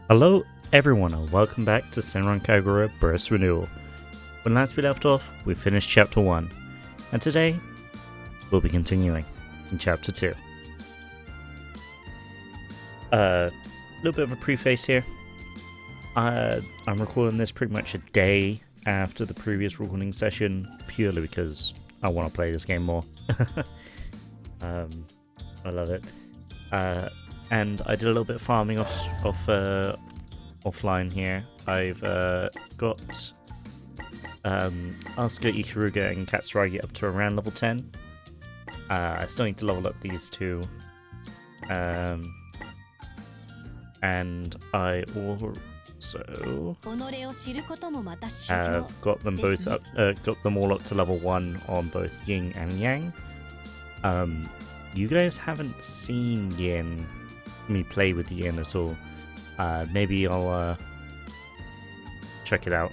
Hello everyone and welcome back to Senran Kagura Burst Renewal. When last we left off, we finished Chapter 1, and today we'll be continuing in Chapter 2. A little bit of a preface here. I'm recording this pretty much a day after the previous recording session, purely because I want to play this game more. I love it. And I did a little bit of farming offline here. I've got Asuka, Ikaruga, and Katsuragi up to around level 10. I still need to level up these two. And I also have got them both up, got them all up to level 1 on both Yin and Yang. You guys haven't seen me play with Yin at all. Maybe I'll check it out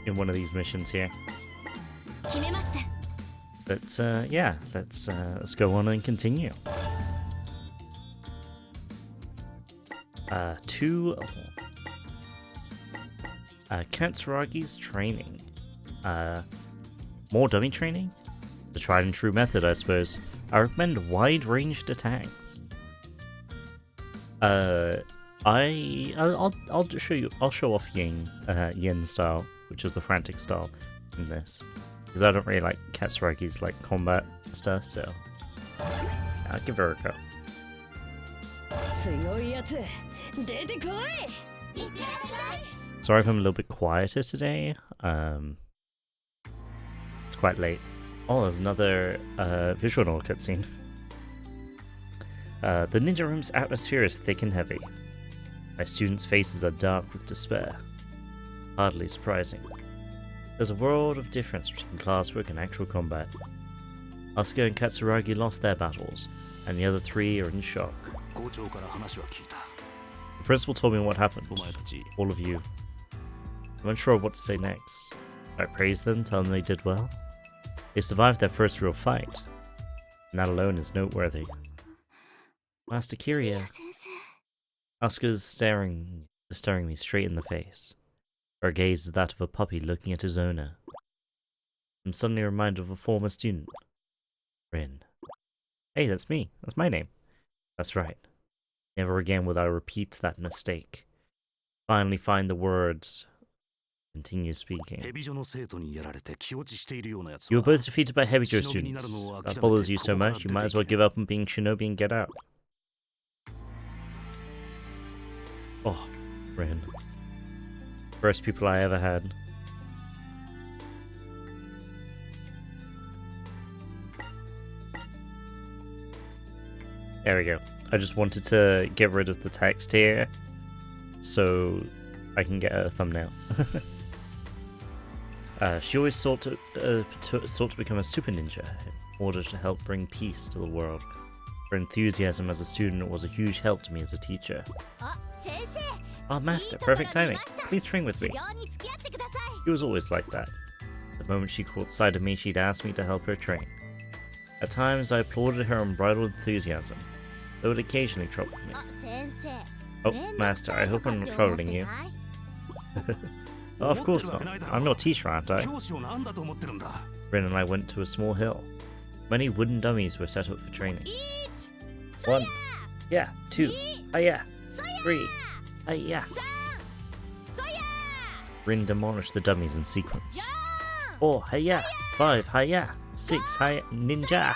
in one of these missions here. But yeah, let's go on and continue. Katsuragi's training. More dummy training? The tried and true method, I suppose. I recommend wide-ranged attacks. I'll show you. I'll show off Yin style, which is the frantic style in this, because I don't really like Katsuragi's like combat stuff. So I'll give her a go. Sorry if I'm a little bit quieter today. It's quite late. Oh, there's another visual novel cutscene. The ninja room's atmosphere is thick and heavy. My students' faces are dark with despair. Hardly surprising. There's a world of difference between classwork and actual combat. Asuka and Katsuragi lost their battles, and the other three are in shock. The principal told me what happened. All of you. I'm unsure what to say next. I praise them, tell them they did well. They survived their first real fight, and that alone is noteworthy. Master Kiria. Asuka's staring me straight in the face. Her gaze is that of a puppy looking at his owner. I'm suddenly reminded of a former student. Rin. Hey, that's me. That's my name. That's right. Never again will I repeat that mistake. Finally find the words. Continue speaking. You were both defeated by Hebijo students. That bothers you so much, you might as well give up on being shinobi and get out. Oh, Rin. First people I ever had. There we go. I just wanted to get rid of the text here so I can get a thumbnail. She always sought to become a super ninja in order to help bring peace to the world. Her enthusiasm as a student was a huge help to me as a teacher. Oh, Master, perfect timing. Please train with me. She was always like that. The moment she caught sight of me, she'd ask me to help her train. At times, I applauded her unbridled enthusiasm, though it occasionally troubled me. Oh, Master, I hope I'm not troubling you. Oh, of course not. I'm your teacher, aren't I? Rin and I went to a small hill. Many wooden dummies were set up for training. 1, yeah, 2, yeah, 3, yeah. Rin demolished the dummies in sequence. 4, yeah, 5, yeah, 6, ninja.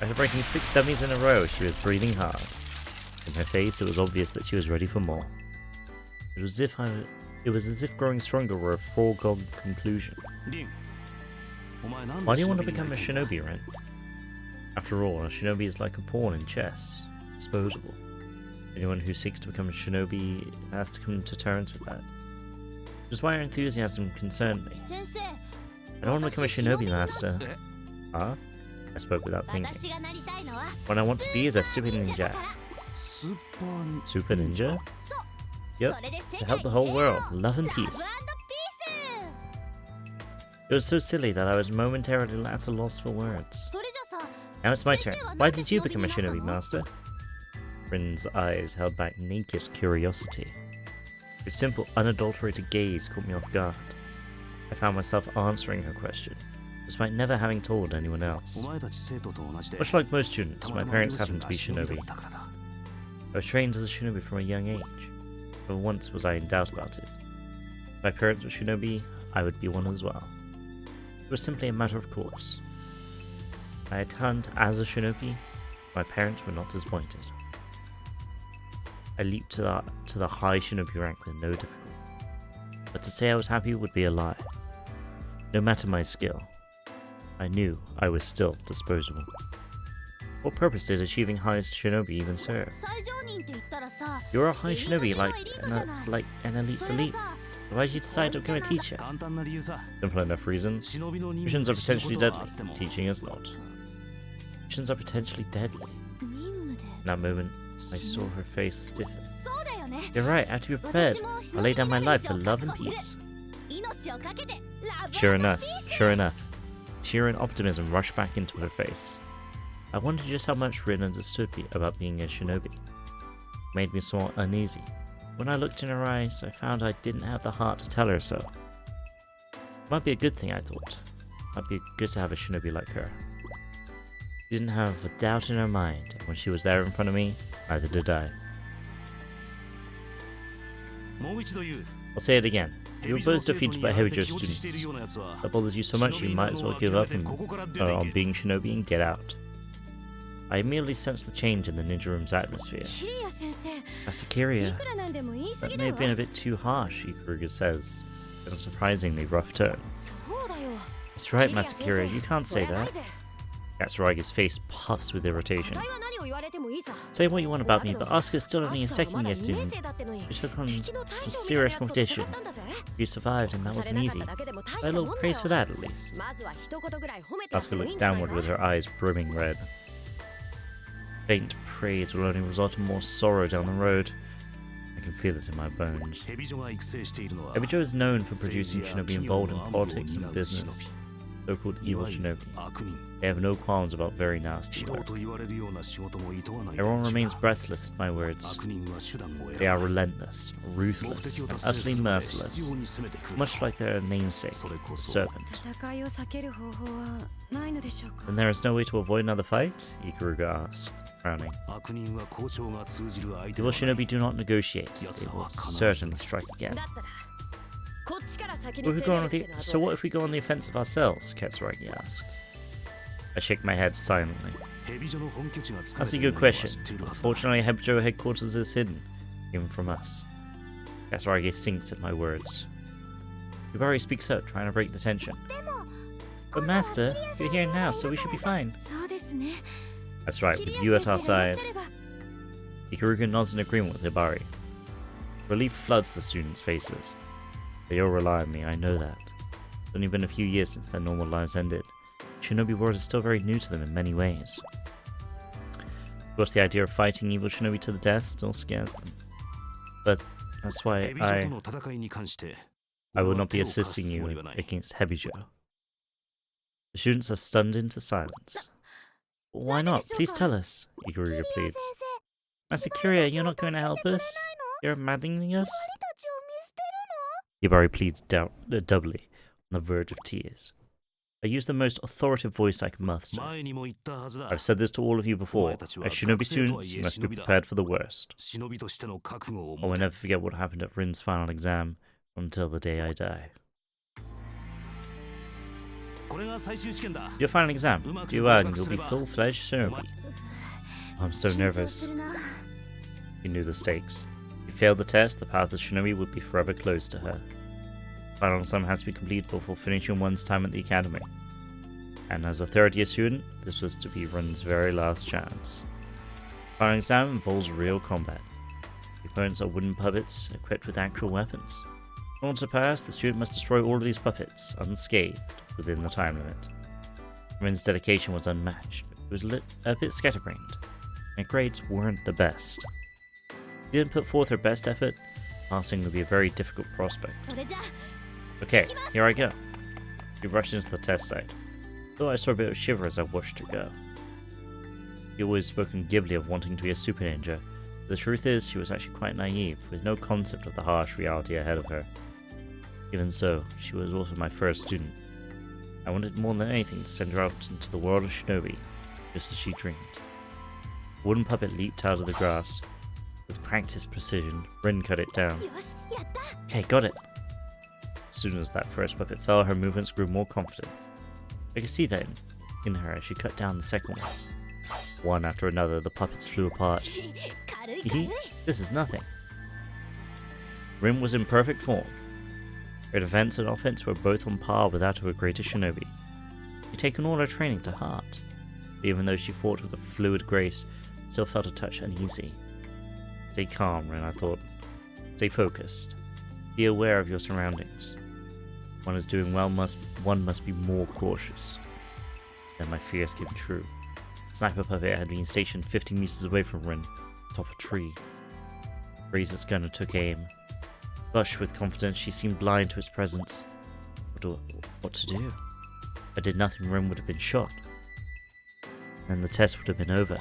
After breaking 6 dummies in a row, she was breathing hard. In her face, it was obvious that she was ready for more. It was as if growing stronger were a foregone conclusion. Why do you want to become a shinobi, Ren? After all, a shinobi is like a pawn in chess, disposable. Anyone who seeks to become a shinobi has to come to terms with that. Which is why her enthusiasm concerned me. I don't want to become a shinobi, Master. Huh? I spoke without thinking. What I want to be is a super ninja. Super ninja? Yep, to help the whole world, love and peace. It was so silly that I was momentarily at a loss for words. Now it's my turn. Why did you become a shinobi, master? Rin's eyes held back naked curiosity. Her simple, unadulterated gaze caught me off guard. I found myself answering her question, despite never having told anyone else. Much like most students, my parents happened to be shinobi. I was trained as a shinobi from a young age. Never once was I in doubt about it. If my parents were shinobi, I would be one as well. It was simply a matter of course. I had turned as a shinobi, my parents were not disappointed. I leaped to the high shinobi rank with no difficulty. But to say I was happy would be a lie. No matter my skill, I knew I was still disposable. What purpose did achieving high shinobi even serve? You're a high shinobi like an elite's elite. Why did you decide to become a teacher? Simple enough reason. Missions are potentially deadly. Teaching is not. Missions are potentially deadly. In that moment, I saw her face stiffen. You're right, I have to be prepared. I'll lay down my life for love and peace. Sure enough, tear and optimism rushed back into her face. I wondered just how much Rin understood about being a shinobi. It made me somewhat uneasy. When I looked in her eyes, I found I didn't have the heart to tell her so. It might be a good thing, I thought. It might be good to have a shinobi like her. She didn't have a doubt in her mind, and when she was there in front of me, neither did I. I'll say it again. You were both defeated by Hebijo students. That bothers you so much you might as well give up on being shinobi and get out. I immediately sensed the change in the ninja room's atmosphere. Master Kiria, that may have been a bit too harsh, Kagura says, in a surprisingly rough tone. That's right, Master Kiria, you can't say that. Katsurugi's face puffs with irritation. Say what you want about me, but Asuka's still only a second-year student. You took on some serious competition. You survived, and that wasn't easy. A little praise for that, at least. Asuka looks downward with her eyes brimming red. Faint praise will only result in more sorrow down the road. I can feel it in my bones. Hebijo is known for producing shinobi involved in politics and business. So-called evil shinobi. They have no qualms about very nasty work. Everyone remains breathless at my words. They are relentless, ruthless, and utterly merciless, much like their namesake, the serpent. Then there is no way to avoid another fight? Kagura asked, frowning. Evil shinobi do not negotiate. They will certainly strike again. So what if we go on the offensive ourselves? Katsurugi asks. I shake my head silently. That's a good question. Fortunately, Hebijo headquarters is hidden, even from us. Katsurugi sinks at my words. Yubari speaks up, trying to break the tension. But Master, you're here now, so we should be fine. That's right, with you at our side. Kagura nods in agreement with Yubari. Relief floods the students' faces. They all rely on me, I know that. It's only been a few years since their normal lives ended. The shinobi world is still very new to them in many ways. Of course, the idea of fighting evil shinobi to the death still scares them. But that's why I will not be assisting you against Hebijo. The students are stunned into silence. Why not? Please tell us, Kagura pleads. Master Kiria, you're not going to help us? You're abandoning us? Yubari pleads doubly, on the verge of tears. I use the most authoritative voice I can muster. I've said this to all of you before. As shinobi students, you must be prepared for the worst. I will never forget what happened at Rin's final exam until the day I die. Your final exam. Do well and you'll be full-fledged shinobi. I'm so nervous. You knew the stakes. If you failed the test, the path of shinobi would be forever closed to her. Final exam has to be completed before finishing one's time at the academy. And as a third-year student, this was to be Rin's very last chance. Final exam involves real combat. The opponents are wooden puppets equipped with actual weapons. In order to pass, the student must destroy all of these puppets, unscathed, within the time limit. Rin's dedication was unmatched. It was a bit scatterbrained, and grades weren't the best. She didn't put forth her best effort, passing would be a very difficult prospect. Okay, here I go. We rushed into the test site, though I saw a bit of a shiver as I watched her go. She always spoken glibly of wanting to be a super ninja. The truth is, she was actually quite naive, with no concept of the harsh reality ahead of her. Even so, she was also my first student. I wanted more than anything to send her out into the world of shinobi, just as she dreamed. The wooden puppet leaped out of the grass. With practiced precision, Rin cut it down. Okay, got it! As soon as that first puppet fell, her movements grew more confident. I could see that in her as she cut down the second one. One after another, the puppets flew apart. This is nothing. Rin was in perfect form. Her defense and offense were both on par with that of a greater shinobi. She'd taken all her training to heart. But even though she fought with a fluid grace, still felt a touch uneasy. Stay calm, Rin, I thought. Stay focused. Be aware of your surroundings. One is doing well, one must be more cautious. Then my fears came true. The sniper puppet had been stationed 50 meters away from Rin, atop a tree. Raised its gun and took aim. Flushed with confidence, she seemed blind to its presence. What to do? If I did nothing, Rin would have been shot. Then the test would have been over.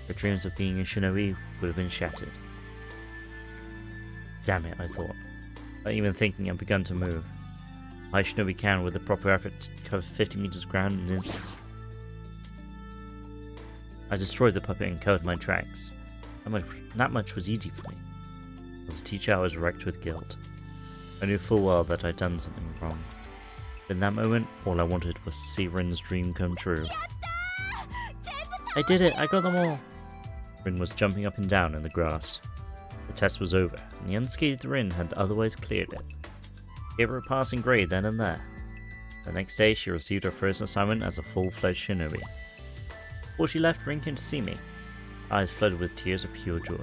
Her dreams of being a shinobi would have been shattered. Damn it, I thought. Without even thinking, I'd begun to move. High shinobi can, with the proper effort, to cover 50 meters ground in an instant. I destroyed the puppet and covered my tracks. That much was easy for me. As a teacher, I was wrecked with guilt. I knew full well that I'd done something wrong. In that moment, all I wanted was to see Rin's dream come true. I did it! I got them all! Rin was jumping up and down in the grass. The test was over, and the unscathed Rin had otherwise cleared it. I gave her a passing grade then and there. The next day, she received her first assignment as a full-fledged shinobi. Before she left, Rin came to see me. Eyes flooded with tears of pure joy.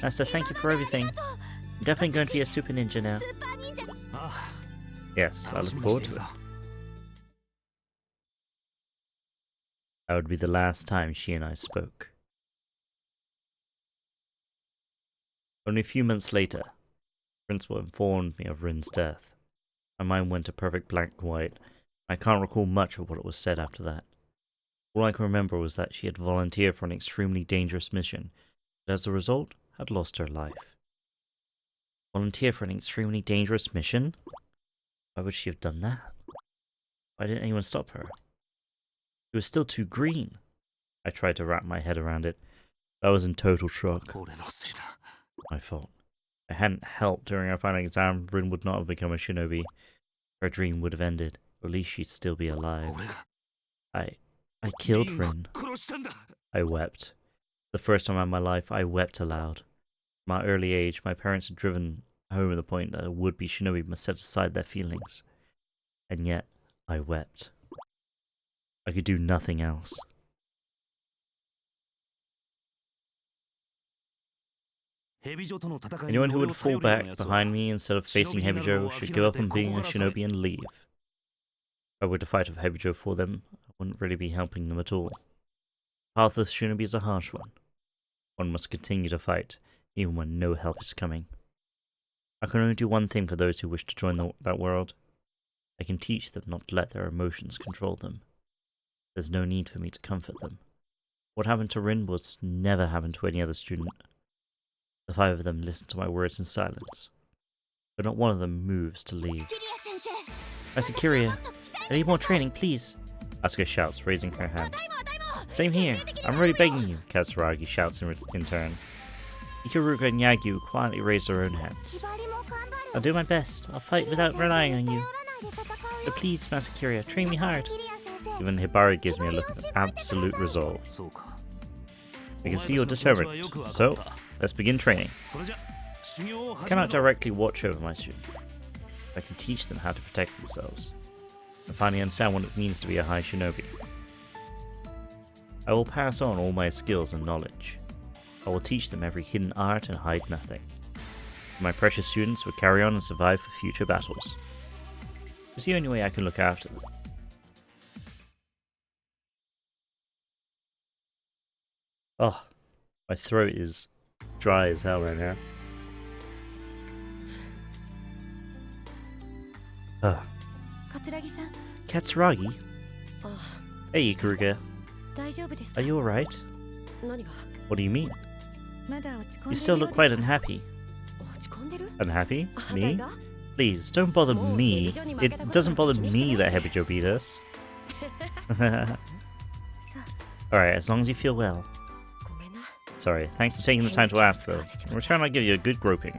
Master, thank you for everything. I'm definitely going to be a super ninja now. Yes, I look forward to it. That would be the last time she and I spoke. Only a few months later, the principal informed me of Rin's death. My mind went a perfect blank white. I can't recall much of what was said after that. All I can remember was that she had volunteered for an extremely dangerous mission, but as a result, had lost her life. Volunteer for an extremely dangerous mission? Why would she have done that? Why didn't anyone stop her? It was still too green. I tried to wrap my head around it. I was in total shock. My fault. If I hadn't helped during our final exam, Rin would not have become a shinobi. Her dream would have ended, or at least she'd still be alive. I killed Rin. I wept. The first time in my life, I wept aloud. From my early age, my parents had driven home the point that a would-be shinobi must set aside their feelings. And yet, I wept. I could do nothing else. Anyone who would fall back behind me instead of facing Hebijo should give up on being a shinobi and leave. If I were to fight with Hebijo for them, I wouldn't really be helping them at all. The path of the shinobi is a harsh one. One must continue to fight, even when no help is coming. I can only do one thing for those who wish to join that world. I can teach them not to let their emotions control them. There's no need for me to comfort them. What happened to Rin was never happened to any other student. The 5 of them listened to my words in silence, but not one of them moves to leave. Master Kiria, I need more training, please. Asuka shouts, raising her hand. Same here. I'm really begging you, Katsuragi shouts in turn. Ikaruga and Yagyu quietly raise their own hands. I'll do my best. I'll fight without relying on you. But please, Master Kiria, train me hard. Even Hibari gives me a look of absolute resolve. I can see you're determined, so let's begin training. I cannot directly watch over my students. I can teach them how to protect themselves, and finally understand what it means to be a high shinobi. I will pass on all my skills and knowledge. I will teach them every hidden art and hide nothing. My precious students will carry on and survive for future battles. It's the only way I can look after them. Oh, my throat is dry as hell right now. Katsuragi? Hey, Ikaruga. Are you alright? What do you mean? You still look quite unhappy. Unhappy? Me? Please, don't bother me. It doesn't bother me that Hebijo beat us. Alright, as long as you feel well. Sorry, thanks for taking the time to ask though. In return, I'll give you a good groping.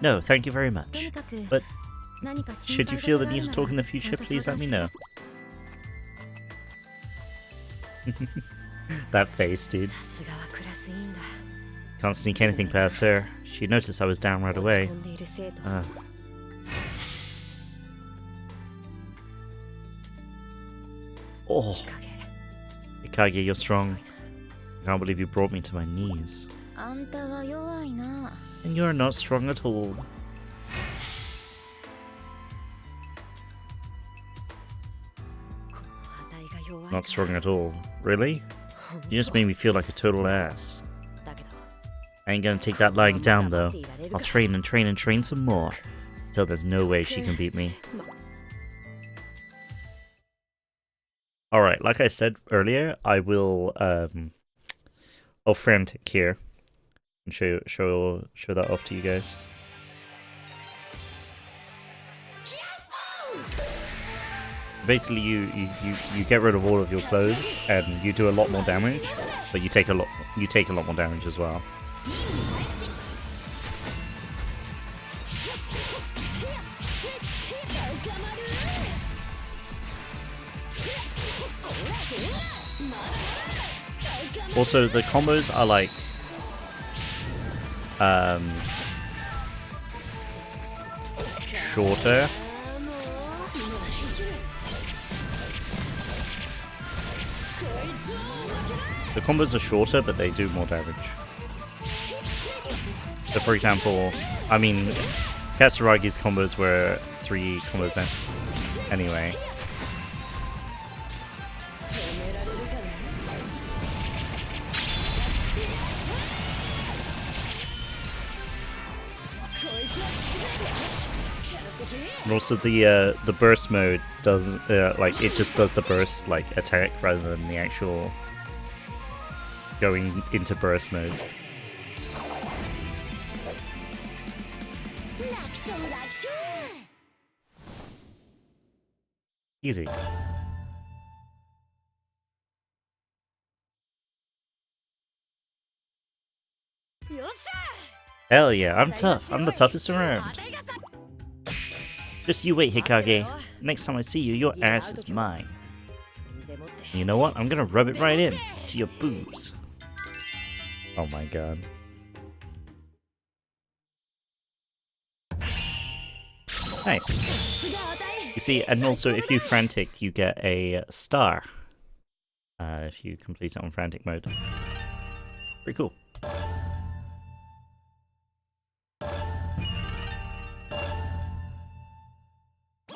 No, thank you very much. But should you feel the need to talk in the future, please let me know. That face, dude. Can't sneak anything past her. She noticed I was down right away. Oh, Ikage, you're strong. I can't believe you brought me to my knees. And you're not strong at all. Not strong at all. Really? You just made me feel like a total ass. I ain't gonna take that lying down though. I'll train and train and train some more. Until there's no way she can beat me. Alright, like I said earlier, I will I'll frantic here and show that off to you guys. Basically, you get rid of all of your clothes and you do a lot more damage, but you take a lot more damage as well. Also, the combos are like shorter. The combos are shorter, but they do more damage. So, for example, I mean, Kasaragi's combos were 3 combos anyway. And also the burst mode does like it just does the burst like attack rather than the actual going into burst mode. Easy. Hell yeah, I'm tough. I'm the toughest around. Just you wait, Hikage. Next time I see you, your ass is mine. And you know what? I'm gonna rub it right in to your boobs. Oh my god. Nice. You see, and also if you frantic, you get a star. If you complete it on frantic mode. Pretty cool.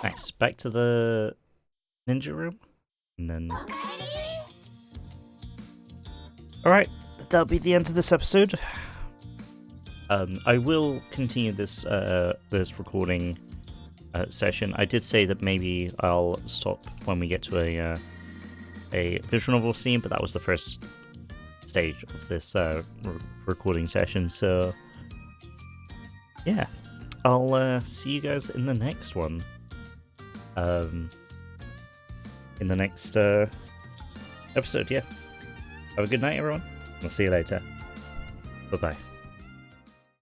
Nice. Back to the ninja room. And then... Alright, that'll be the end of this episode. I will continue this this recording session. I did say that maybe I'll stop when we get to a visual novel scene, but that was the first stage of this recording session, so yeah. I'll see you guys in the next one. In the next episode, yeah. Have a good night, everyone. I'll see you later. Bye-bye.